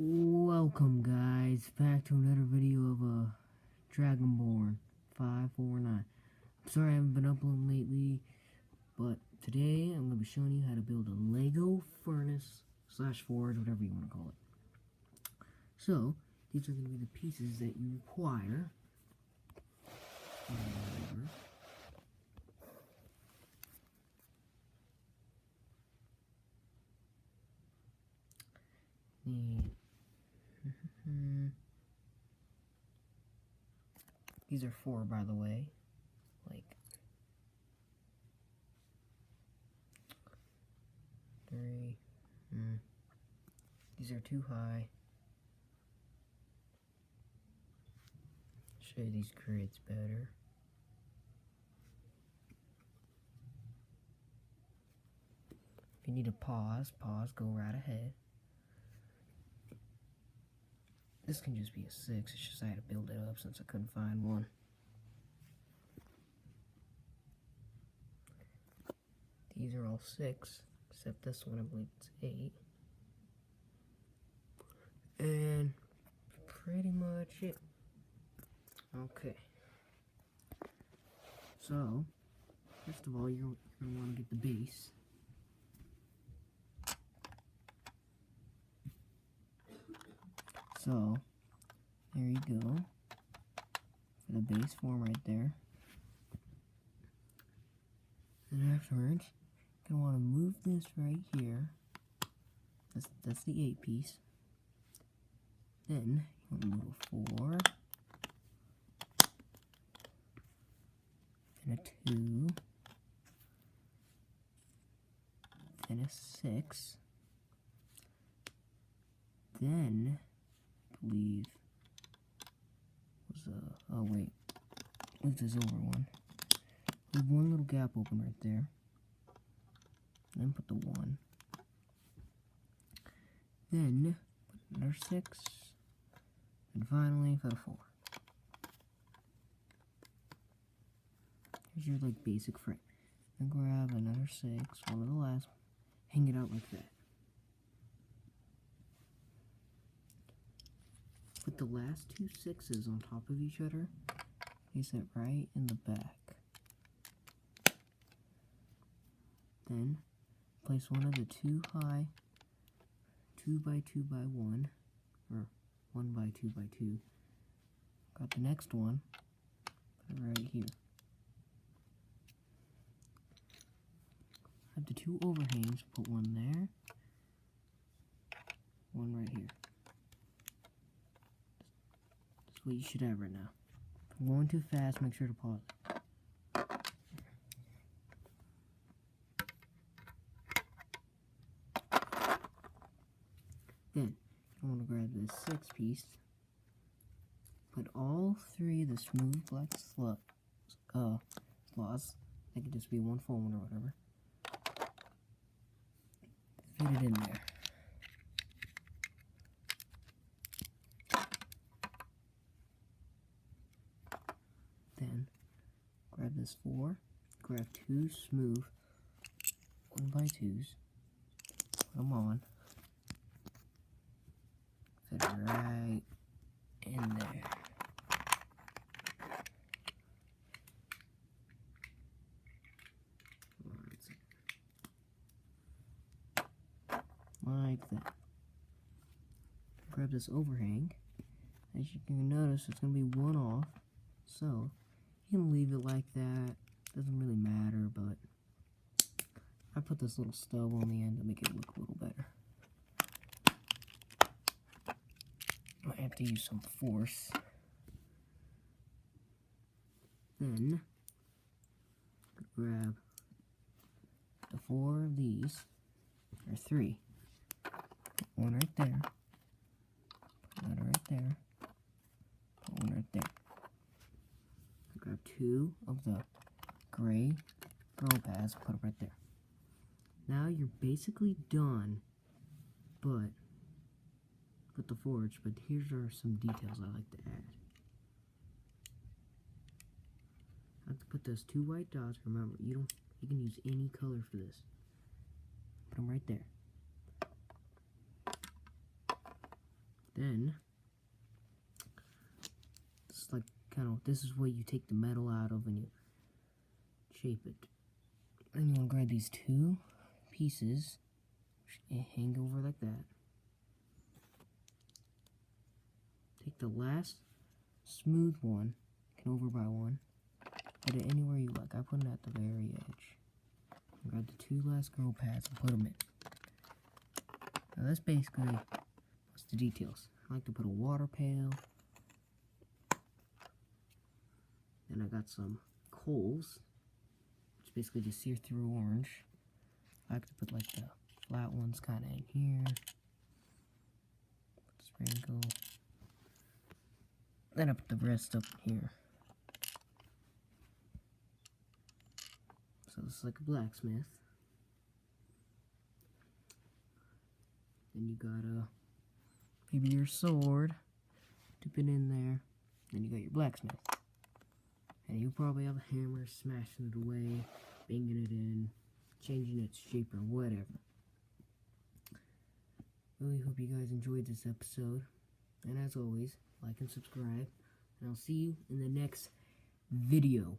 Welcome guys, back to another video of Dragonborn 549. I'm sorry I haven't been uploading lately, but today I'm going to be showing you how to build a Lego furnace / forge, whatever you want to call it. So, these are going to be the pieces that you require. These are 4, by the way. Like 3. These are too high. Show you these grids better. If you need to pause, go right ahead. This can just be a 6, it's just I had to build it up since I couldn't find one. These are all 6, except this one, I believe it's 8. And pretty much it. Okay. So, first of all, you're going to want to get the base. So, there you go, for the base form right there. And afterwards, you're going to want to move this right here. That's the 8 piece. Then, you want to move a 4. Then a 2. Then a 6. Then, I believe was oh wait, move this over one. Leave one little gap open right there. Then put the 1. Then put another 6. And finally put a 4. Here's your like basic frame. Then grab another 6, one of the last, hang it out like that. Put the last 2 6s on top of each other, place it right in the back. Then, place one of the 2 high 2x2x1, or 1x2x2. Got the next one, put it right here. Have the 2 overhangs, put one there, one right here. What you should have right now. If I'm going too fast, make sure to pause it. Then, you want to grab this 6 piece, put all 3 of the smooth black slots, they could just be one full one or whatever, fit it in there. Then, grab this 4, grab 2 smooth 1x2s, put them on, fit it right in there. Like that. Grab this overhang. As you can notice, it's going to be 1 off, so you can leave it like that, doesn't really matter, but I put this little stub on the end to make it look a little better. Might have to use some force. Then, grab the 4 of these, or 3, put one right there, put another right there, put one right there. Grab 2 of the gray throw pads, put it right there. Now you're basically done, but with the forge, but here are some details I like to add. I have to put those 2 white dots. Remember, you can use any color for this. Put them right there. Then, it's like this is where you take the metal out of and you shape it. And you want to grab these two pieces and hang over like that. Take the last smooth one, can over by one, put it anywhere you like. I put it at the very edge. Grab the two last girl pads and put them in. Now that's basically what's the details. I like to put a water pail. Then I got some coals, which basically just sear through orange. I like to put like the flat ones kind of in here. Sprinkle. Then I put the rest up here. So it's like a blacksmith. Then you got maybe your sword. Dip it in there. Then you got your blacksmith. And you probably have a hammer, smashing it away, banging it in, changing its shape or whatever. Really hope you guys enjoyed this episode. And as always, like and subscribe. And I'll see you in the next video.